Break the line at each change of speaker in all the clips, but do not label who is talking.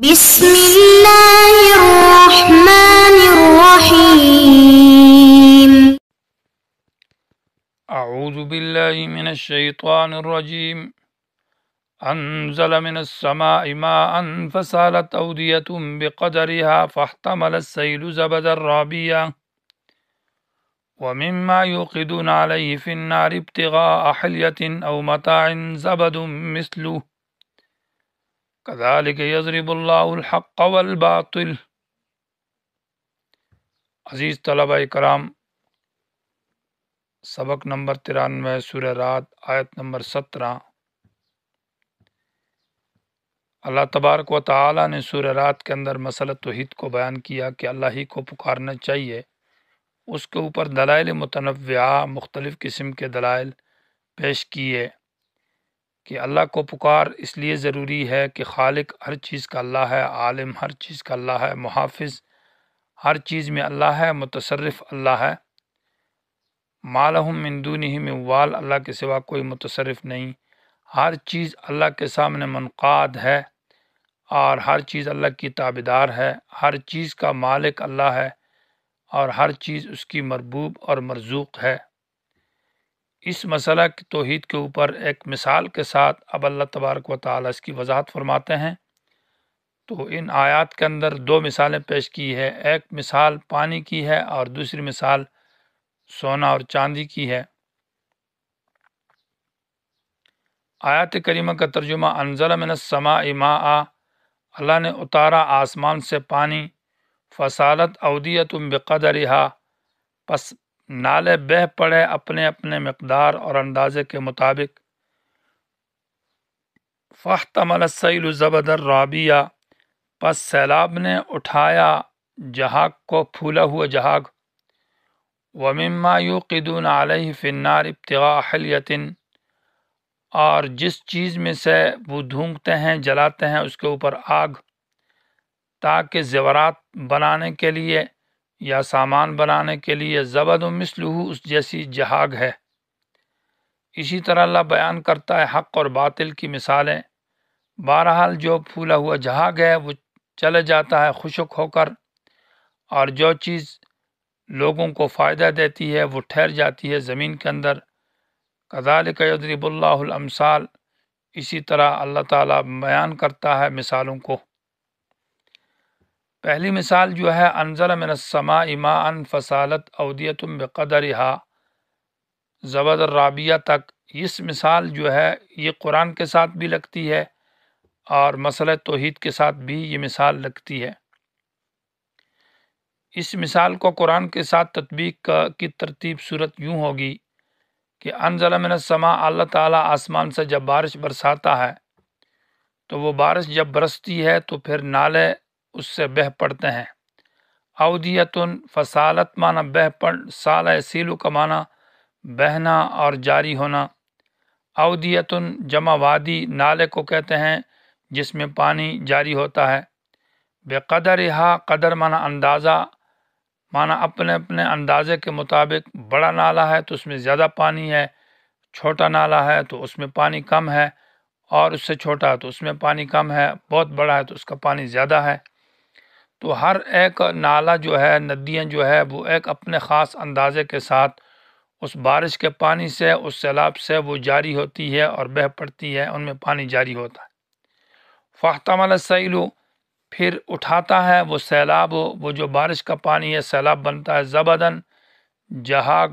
بسم اللہ الرحمن الرحیم۔
اعوذ باللہ من الشیطان الرجیم۔ انزل من السماء ماء فسالت اودیۃ بقدرها فاحتمل السیل زبدا رابیا ومما يوقدون علیہ فی النار ابتغاء حلیۃ او متاع زبد مثلہ کذالک یضرب اللہ الحق والباطل۔ عزیز طلبہ کرام، سبق نمبر 93 سورہ رعد آیت نمبر 17۔ اللہ تبارک و تعالی نے سورہ رعد کے اندر مسئلہ توحید کو بیان کیا کہ اللہ ہی کو پکارنا چاہیے۔ اس کے اوپر دلائل متنوعہ، مختلف قسم کے دلائل پیش کیے کہ اللہ کو پکار اس لیے ضروری ہے کہ خالق ہر چیز کا اللہ ہے، عالم ہر چیز کا اللہ ہے، محافظ ہر چیز میں اللہ ہے، متصرف اللہ ہے۔ ما لہم من دونہ من وال، اللہ کے سوا کوئی متصرف نہیں۔ ہر چیز اللہ کے سامنے منقاد ہے اور ہر چیز اللہ کی تابعدار ہے۔ ہر چیز کا مالک اللہ ہے اور ہر چیز اس کی مربوب اور مرزوق ہے۔ اس مسئلہ کی توحید کے اوپر ایک مثال کے ساتھ اب اللہ تبارک و تعالی اس کی وضاحت فرماتے ہیں۔ تو ان آیات کے اندر دو مثالیں پیش کی ہے، ایک مثال پانی کی ہے اور دوسری مثال سونا اور چاندی کی ہے۔ آیات کریمہ کا ترجمہ انزل من السماء ماء، اللہ نے اتارا آسمان سے پانی، فسالت اودیۃ بقدرها، پس نالے بہہ پڑے اپنے اپنے مقدار اور اندازے کے مطابق، فاحتمل السیل زبدا رابیا، پس سیلاب نے اٹھایا جہاگ کو، پھولا ہوا جہاگ، ومما یوقدون علیہ فی النار ابتغاء حلیۃ، اور جس چیز میں سے وہ دھونکتے ہیں، جلاتے ہیں اس کے اوپر آگ، تاکہ زیورات بنانے کے لیے یا سامان بنانے کے لیے، زبد مثلہ، اس جیسی جہاگ ہے۔ اسی طرح اللہ بیان کرتا ہے حق اور باطل کی مثالیں۔ بہرحال جو پھولا ہوا جہاگ ہے وہ چلے جاتا ہے خشک ہو کر، اور جو چیز لوگوں کو فائدہ دیتی ہے وہ ٹھہر جاتی ہے زمین کے اندر۔ کذالک یضرب اللہ الامثال، اسی طرح اللہ تعالیٰ بیان کرتا ہے مثالوں کو۔ پہلی مثال جو ہے انزل من السماء ماء فسالت اودیۃ بقدرها زبد الرابیہ تک، اس مثال جو ہے یہ قرآن کے ساتھ بھی لگتی ہے اور مسئلہ توحید کے ساتھ بھی یہ مثال لگتی ہے۔ اس مثال کو قرآن کے ساتھ تطبیق کی ترتیب صورت یوں ہوگی کہ انزل من السماء، اللہ تعالیٰ آسمان سے جب بارش برساتا ہے تو وہ بارش جب برستی ہے تو پھر نالے اس سے بہہ پڑتے ہیں۔ اودیتن، فسالت معنی بہہ پڑ، سالہ سیلو کا معنی بہنا اور جاری ہونا۔ اودیتن جمع وادی، نالے کو کہتے ہیں جس میں پانی جاری ہوتا ہے۔ بقدرہا، قدر معنی اندازہ، معنی اپنے اپنے اندازے کے مطابق، بڑا نالا ہے تو اس میں زیادہ پانی ہے، چھوٹا نالا ہے تو اس میں پانی کم ہے، اور اس سے چھوٹا ہے تو اس میں پانی کم ہے، بہت بڑا ہے تو اس کا پانی زیادہ ہے۔ تو ہر ایک نالا جو ہے، ندیاں جو ہے، وہ ایک اپنے خاص اندازے کے ساتھ اس بارش کے پانی سے، اس سیلاب سے وہ جاری ہوتی ہے اور بہہ پڑتی ہے، ان میں پانی جاری ہوتا ہے۔ فاحتمل السیل، پھر اٹھاتا ہے وہ سیلاب، وہ جو بارش کا پانی ہے سیلاب بنتا ہے، زبدن جہاگ،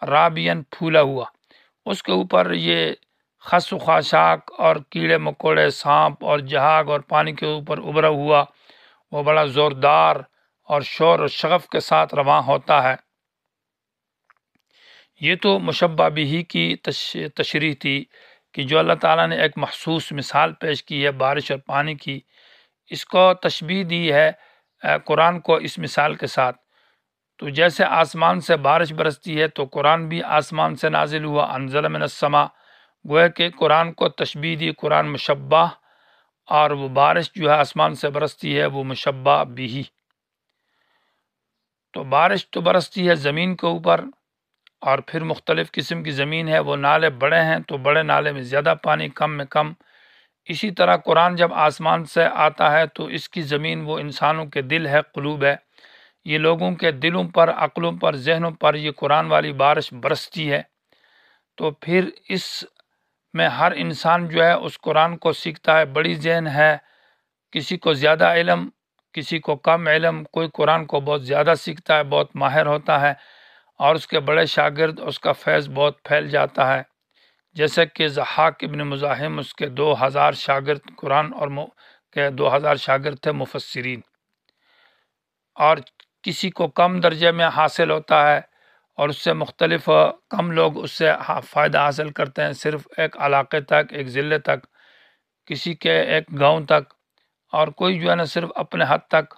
رابین پھولا ہوا، اس کے اوپر یہ خس و خاشاک اور کیڑے مکوڑے، سانپ اور جہاگ اور پانی کے اوپر ابھرا ہوا وہ بڑا زوردار اور شور و شغف کے ساتھ رواں ہوتا ہے۔ یہ تو مشبہ بھی کی تشریح تھی کہ جو اللہ تعالیٰ نے ایک محسوس مثال پیش کی ہے بارش اور پانی کی، اس کو تشبیہ دی ہے قرآن کو اس مثال کے ساتھ۔ تو جیسے آسمان سے بارش برستی ہے تو قرآن بھی آسمان سے نازل ہوا، انزل من السماء، گویا کہ قرآن کو تشبیہ دی، قرآن مشبہ، اور وہ بارش جو ہے آسمان سے برستی ہے وہ مشبہ بھی۔ تو بارش تو برستی ہے زمین کے اوپر، اور پھر مختلف قسم کی زمین ہے، وہ نالے بڑے ہیں تو بڑے نالے میں زیادہ پانی، کم میں کم، اسی طرح قرآن جب آسمان سے آتا ہے تو اس کی زمین وہ انسانوں کے دل ہے، قلوب ہے، یہ لوگوں کے دلوں پر، عقلوں پر، ذہنوں پر یہ قرآن والی بارش برستی ہے۔ تو پھر اس میں ہر انسان جو ہے اس قرآن کو سیکھتا ہے، بڑی ذہن ہے، کسی کو زیادہ علم، کسی کو کم علم، کوئی قرآن کو بہت زیادہ سیکھتا ہے، بہت ماہر ہوتا ہے، اور اس کے بڑے شاگرد، اس کا فیض بہت پھیل جاتا ہے، جیسے کہ ضحاک ابن مزاحم، اس کے 2000 شاگرد قرآن اور کے 2000 شاگرد تھے مفسرین، اور کسی کو کم درجے میں حاصل ہوتا ہے اور اس سے مختلف کم لوگ اس سے فائدہ حاصل کرتے ہیں، صرف ایک علاقے تک، ایک ضلع تک، کسی کے ایک گاؤں تک، اور کوئی جو ہے نا صرف اپنے حد تک۔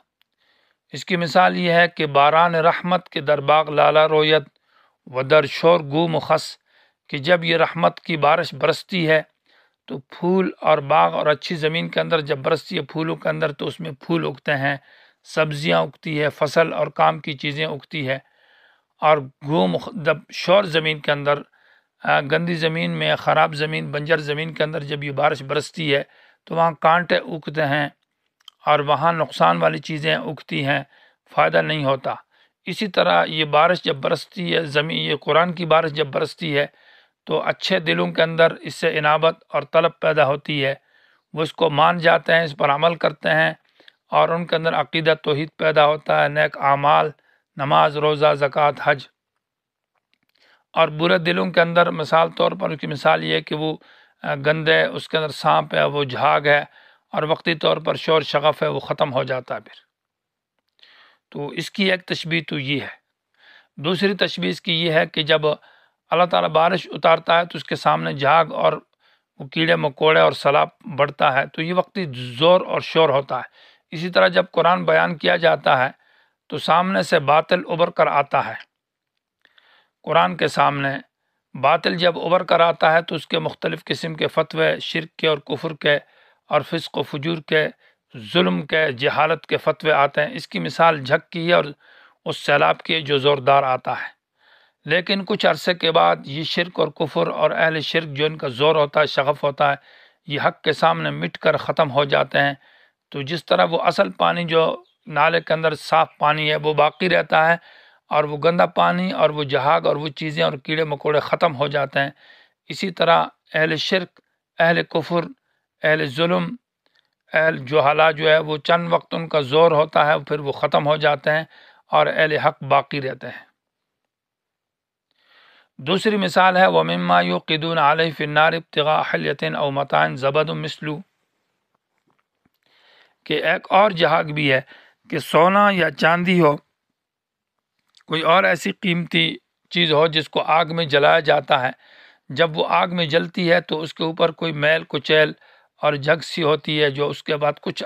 اس کی مثال یہ ہے کہ باران رحمت کے در باغ لالا رویت و در شور گو مخص، کہ جب یہ رحمت کی بارش برستی ہے تو پھول اور باغ اور اچھی زمین کے اندر جب برستی ہے پھولوں کے اندر تو اس میں پھول اگتے ہیں، سبزیاں اگتی ہے، فصل اور کام کی چیزیں اگتی ہے، اور جب شور زمین کے اندر، گندی زمین میں، خراب زمین، بنجر زمین کے اندر جب یہ بارش برستی ہے تو وہاں کانٹے اگتے ہیں اور وہاں نقصان والی چیزیں اگتی ہیں، فائدہ نہیں ہوتا۔ اسی طرح یہ بارش جب برستی ہے، زمین، یہ قرآن کی بارش جب برستی ہے تو اچھے دلوں کے اندر اس سے انابت اور طلب پیدا ہوتی ہے، وہ اس کو مان جاتے ہیں، اس پر عمل کرتے ہیں، اور ان کے اندر عقیدہ توحید پیدا ہوتا ہے، نیک اعمال، نماز، روزہ، زکوٰۃ، حج۔ اور برے دلوں کے اندر مثال طور پر اس کی مثال یہ ہے کہ وہ گندے، اس کے اندر سانپ ہے، وہ جھاگ ہے، اور وقتی طور پر شور شغف ہے، وہ ختم ہو جاتا ہے پھر۔ تو اس کی ایک تشبیہ تو یہ ہے۔ دوسری تشبیہ اس کی یہ ہے کہ جب اللہ تعالیٰ بارش اتارتا ہے تو اس کے سامنے جھاگ اور وہ کیڑے مکوڑے اور سیلاب بڑھتا ہے، تو یہ وقتی زور اور شور ہوتا ہے۔ اسی طرح جب قرآن بیان کیا جاتا ہے تو سامنے سے باطل ابھر کر آتا ہے۔ قرآن کے سامنے باطل جب ابھر کر آتا ہے تو اس کے مختلف قسم کے فتوے، شرک کے اور کفر کے اور فسق و فجور کے، ظلم کے، جہالت کے فتوے آتے ہیں۔ اس کی مثال جھگ کی ہے اور اس سیلاب کی جو زوردار آتا ہے۔ لیکن کچھ عرصے کے بعد یہ شرک اور کفر اور اہل شرک جو ان کا زور ہوتا ہے، شغف ہوتا ہے، یہ حق کے سامنے مٹ کر ختم ہو جاتے ہیں۔ تو جس طرح وہ اصل پانی جو نالے کے اندر صاف پانی ہے وہ باقی رہتا ہے، اور وہ گندا پانی اور وہ جہاگ اور وہ چیزیں اور کیڑے مکوڑے ختم ہو جاتے ہیں، اسی طرح اہل شرک، اہل کفر، اہل ظلم، اہل جہالہ جو ہے وہ چند وقت ان کا زور ہوتا ہے، پھر وہ ختم ہو جاتے ہیں، اور اہل حق باقی رہتے ہیں۔ دوسری مثال ہے وَمِمَّا يُوقِدُونَ عَلَيْهِ فِي النَّارِ ابْتِغَاءَ حِلْيَةٍ أَوْ مَتَاعٍ زَبَدٌ مِثْلُهُ، کہ ایک اور جہاگ بھی ہے کہ سونا یا چاندی ہو، کوئی اور ایسی قیمتی چیز ہو جس کو آگ میں جلایا جاتا ہے، جب وہ آگ میں جلتی ہے تو اس کے اوپر کوئی میل کچیل اور جھگ سی ہوتی ہے، جو اس کے بعد کچھ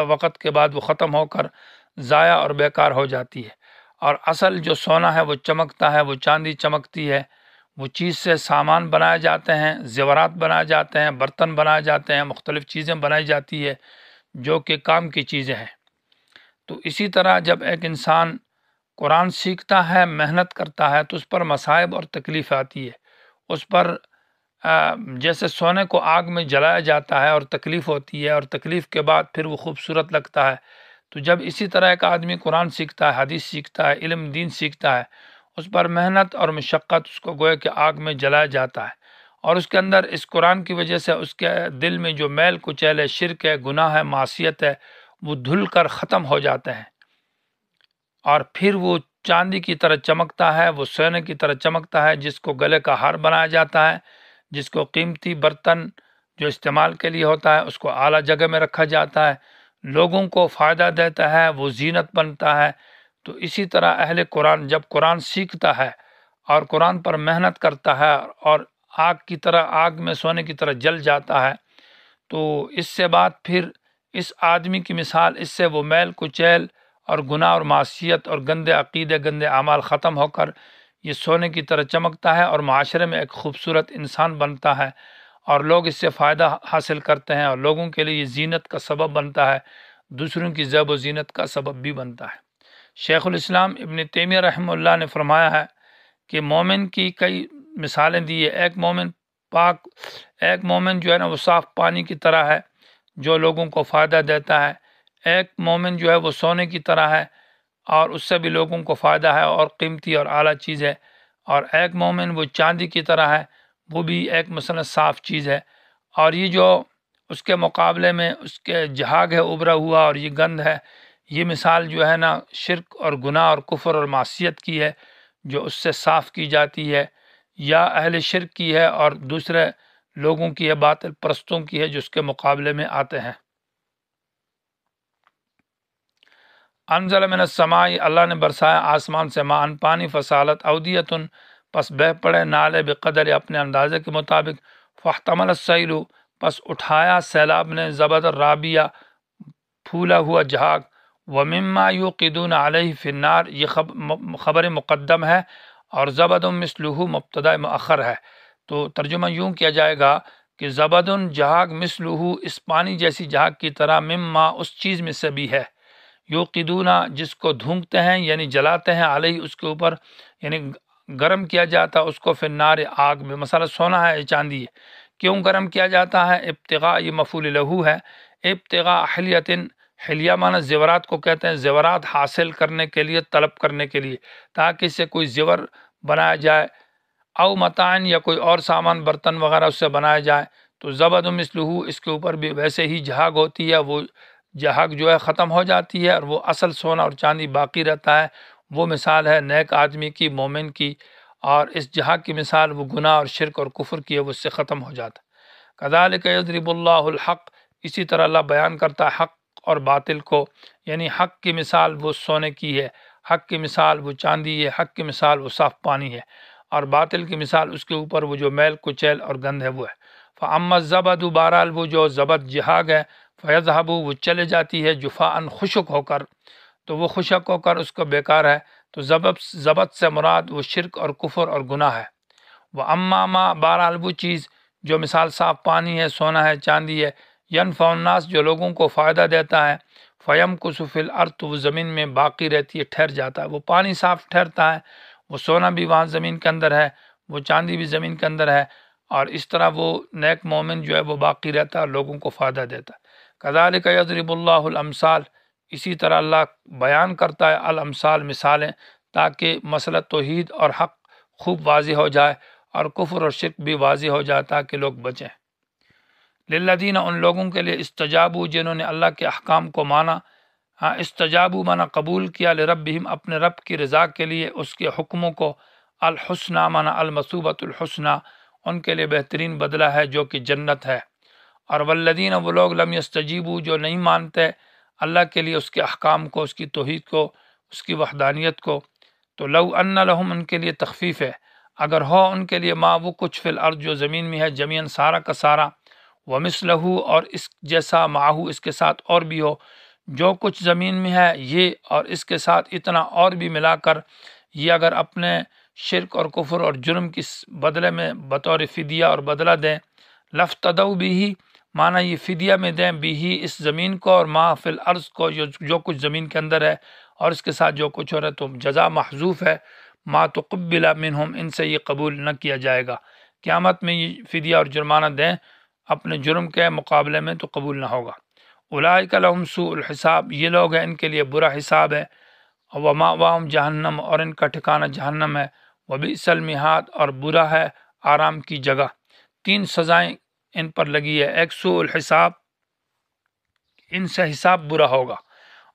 وقت کے بعد وہ ختم ہو کر ضائع اور بیکار ہو جاتی ہے، اور اصل جو سونا ہے وہ چمکتا ہے، وہ چاندی چمکتی ہے، وہ چیز سے سامان بنائے جاتے ہیں، زیورات بنائے جاتے ہیں، برتن بنائے جاتے ہیں، مختلف چیزیں بنائی جاتی ہے جو کہ کام کی چیزیں ہیں۔ تو اسی طرح جب ایک انسان قرآن سیکھتا ہے، محنت کرتا ہے، تو اس پر مصائب اور تکلیف آتی ہے، اس پر جیسے سونے کو آگ میں جلایا جاتا ہے اور تکلیف ہوتی ہے، اور تکلیف کے بعد پھر وہ خوبصورت لگتا ہے۔ تو جب اسی طرح ایک آدمی قرآن سیکھتا ہے، حدیث سیکھتا ہے، علم دین سیکھتا ہے، اس پر محنت اور مشقت اس کو گویا کہ آگ میں جلایا جاتا ہے، اور اس کے اندر اس قرآن کی وجہ سے اس کے دل میں جو میل کچیل ہے، شرک ہے، گناہ ہے، معصیت ہے، وہ دھل کر ختم ہو جاتے ہیں، اور پھر وہ چاندی کی طرح چمکتا ہے، وہ سونے کی طرح چمکتا ہے، جس کو گلے کا ہار بنایا جاتا ہے، جس کو قیمتی برتن جو استعمال کے لیے ہوتا ہے اس کو اعلیٰ جگہ میں رکھا جاتا ہے، لوگوں کو فائدہ دیتا ہے، وہ زینت بنتا ہے۔ تو اسی طرح اہل قرآن جب قرآن سیکھتا ہے اور قرآن پر محنت کرتا ہے اور آگ کی طرح، آگ میں سونے کی طرح جل جاتا ہے، تو اس سے بعد پھر اس آدمی کی مثال، اس سے وہ میل کچیل اور گناہ اور معصیت اور گندے عقیدے، گندے اعمال ختم ہو کر یہ سونے کی طرح چمکتا ہے، اور معاشرے میں ایک خوبصورت انسان بنتا ہے، اور لوگ اس سے فائدہ حاصل کرتے ہیں، اور لوگوں کے لیے یہ زینت کا سبب بنتا ہے، دوسروں کی زیب و زینت کا سبب بھی بنتا ہے۔ شیخ الاسلام ابن تیمیہ رحمہ اللہ نے فرمایا ہے کہ مومن کی کئی مثالیں دی ہے۔ ایک مومن جو ہے نا وہ صاف پانی کی طرح ہے، جو لوگوں کو فائدہ دیتا ہے۔ ایک مومن جو ہے وہ سونے کی طرح ہے اور اس سے بھی لوگوں کو فائدہ ہے اور قیمتی اور اعلیٰ چیز ہے، اور ایک مومن وہ چاندی کی طرح ہے، وہ بھی ایک مثلا صاف چیز ہے، اور یہ جو اس کے مقابلے میں اس کے جھاگ ہے ابھرا ہوا اور یہ گند ہے، یہ مثال جو ہے نا شرک اور گناہ اور کفر اور معصیت کی ہے جو اس سے صاف کی جاتی ہے، یا اہل شرک کی ہے اور دوسرے لوگوں کی ہے، باطل پرستوں کی ہے جو اس کے مقابلے میں آتے ہیں۔ انزل من السماء، اللہ نے برسایا آسمان سے، ماء پانی، فسالت اودیتن، پس بہہ پڑے نالے، بقدر اپنے اندازے کے مطابق، فاحتمل السیل، پس اٹھایا سیلاب نے، زبد الرابیہ، پھولا ہوا جھاگ، ومما یوقدون علیہ فی النار، یہ خبر مقدم ہے، اور زبد مثلہ مبتدا مؤخر ہے، تو ترجمہ یوں کیا جائے گا کہ زبد جھاگ مثلہ، اس پانی جیسی جھاگ کی طرح، مما اس چیز میں سے بھی ہے، یوقدون جس کو دھونکتے ہیں یعنی جلاتے ہیں، علیہ اس کے اوپر، یعنی گرم کیا جاتا اس کو، فی النار آگ میں، مسئلہ سونا ہے چاندی ہے، کیوں گرم کیا جاتا ہے؟ ابتغاء، یہ مفعول لہو ہے، ابتغاء حلیتن، حلیہ معنی زیورات کو کہتے ہیں، زیورات حاصل کرنے کے لیے، طلب کرنے کے لیے، تاکہ اس سے کوئی زیور بنایا جائے، او متاعن، یا کوئی اور سامان برتن وغیرہ اس سے بنایا جائے، تو زبد مثلہ، اس کے اوپر بھی ویسے ہی جھاگ ہوتی ہے، وہ جھاگ جو ہے ختم ہو جاتی ہے اور وہ اصل سونا اور چاندی باقی رہتا ہے، وہ مثال ہے نیک آدمی کی، مومن کی، اور اس جھاگ کی مثال وہ گناہ اور شرک اور کفر کی ہے، وہ اس سے ختم ہو جاتا ہے۔ کذالک یضرب اللہ الحق، اسی طرح اللہ بیان کرتا ہے حق اور باطل کو، یعنی حق کی مثال وہ سونے کی ہے، حق کی مثال وہ چاندی ہے، حق کی مثال وہ صاف پانی ہے، اور باطل کی مثال اس کے اوپر وہ جو میل کچیل اور گند ہے وہ ہے۔ فاما الزبد، بہرحال وہ جو زبد جھاگ ہے، فیذهب، وہ چلے جاتی ہے، جفاء، خشک ہو کر، تو وہ خشک ہو کر اس کو بیکار ہے، تو زبد سے مراد وہ شرک اور کفر اور گناہ ہے۔ واما ما، بہرحال وہ چیز جو مثال صاف پانی ہے، سونا ہے، چاندی ہے، ینفع الناس، جو لوگوں کو فائدہ دیتا ہے، فیمکث فی الارض، تو وہ زمین میں باقی رہتی ہے، ٹھہر جاتا ہے، وہ پانی صاف ٹھہرتا ہے، وہ سونا بھی وہاں زمین کے اندر ہے، وہ چاندی بھی زمین کے اندر ہے، اور اس طرح وہ نیک مومن جو ہے وہ باقی رہتا ہے اور لوگوں کو فائدہ دیتا ہے۔ کذالک یضرب اللہ الامثال، اسی طرح اللہ بیان کرتا ہے الامثال، مثالیں، تاکہ مسئلہ توحید اور حق خوب واضح ہو جائے اور کفر اور شرک بھی واضح ہو جائے تاکہ لوگ بچیں۔ للذین، ان لوگوں کے لیے، استجابوا، جنہوں نے اللہ کے احکام کو مانا، استجابوا مانا قبول کیا، لربہم، اپنے رب کی رضا کے لیے، اس کے حکموں کو، الحسنى مانا المثوبۃ الحسنى، ان کے لیے بہترین بدلہ ہے جو کہ جنت ہے، اور والذین، وہ لوگ، لم یستجیبوا، جو نہیں مانتے اللہ کے لیے، اس کے احکام کو، اس کی توحید کو، اس کی وحدانیت کو، تو لو ان لہم، ان کے لیے تخفیف ہے، اگر ہو ان کے لیے، ما، وہ کچھ، فی الارض، جو زمین میں ہے، جمیعاً، سارا کا سارا، ومثلہ، اور اس جیسا، معہو، اس کے ساتھ اور بھی ہو، جو کچھ زمین میں ہے یہ، اور اس کے ساتھ اتنا اور بھی ملا کر، یہ اگر اپنے شرک اور کفر اور جرم کی بدلے میں بطور فدیہ اور بدلہ دیں، لفتدوا بھی، معنی یہ فدیہ میں دیں، بھی، اس زمین کو، اور ما فی الارض کو، جو کچھ زمین کے اندر ہے، اور اس کے ساتھ جو کچھ ہو رہا ہے، تو جزا محذوف ہے، ما تقبل منہم، ان سے یہ قبول نہ کیا جائے گا، قیامت میں یہ فدیہ اور جرمانہ دیں اپنے جرم کے مقابلے میں تو قبول نہ ہوگا۔ اولئک لہم سوء الحساب، یہ لوگ ہیں ان کے لیے برا حساب ہے، ومأواہم جہنم، اور ان کا ٹھکانہ جہنم ہے، وبئس المہاد، اور برا ہے آرام کی جگہ۔ تین سزائیں ان پر لگی ہے، ایک سوء الحساب، ان سے حساب برا ہوگا،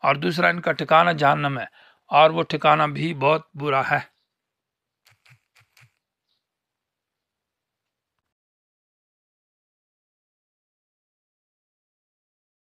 اور دوسرا ان کا ٹھکانہ جہنم ہے، اور وہ ٹھکانہ بھی بہت برا ہے۔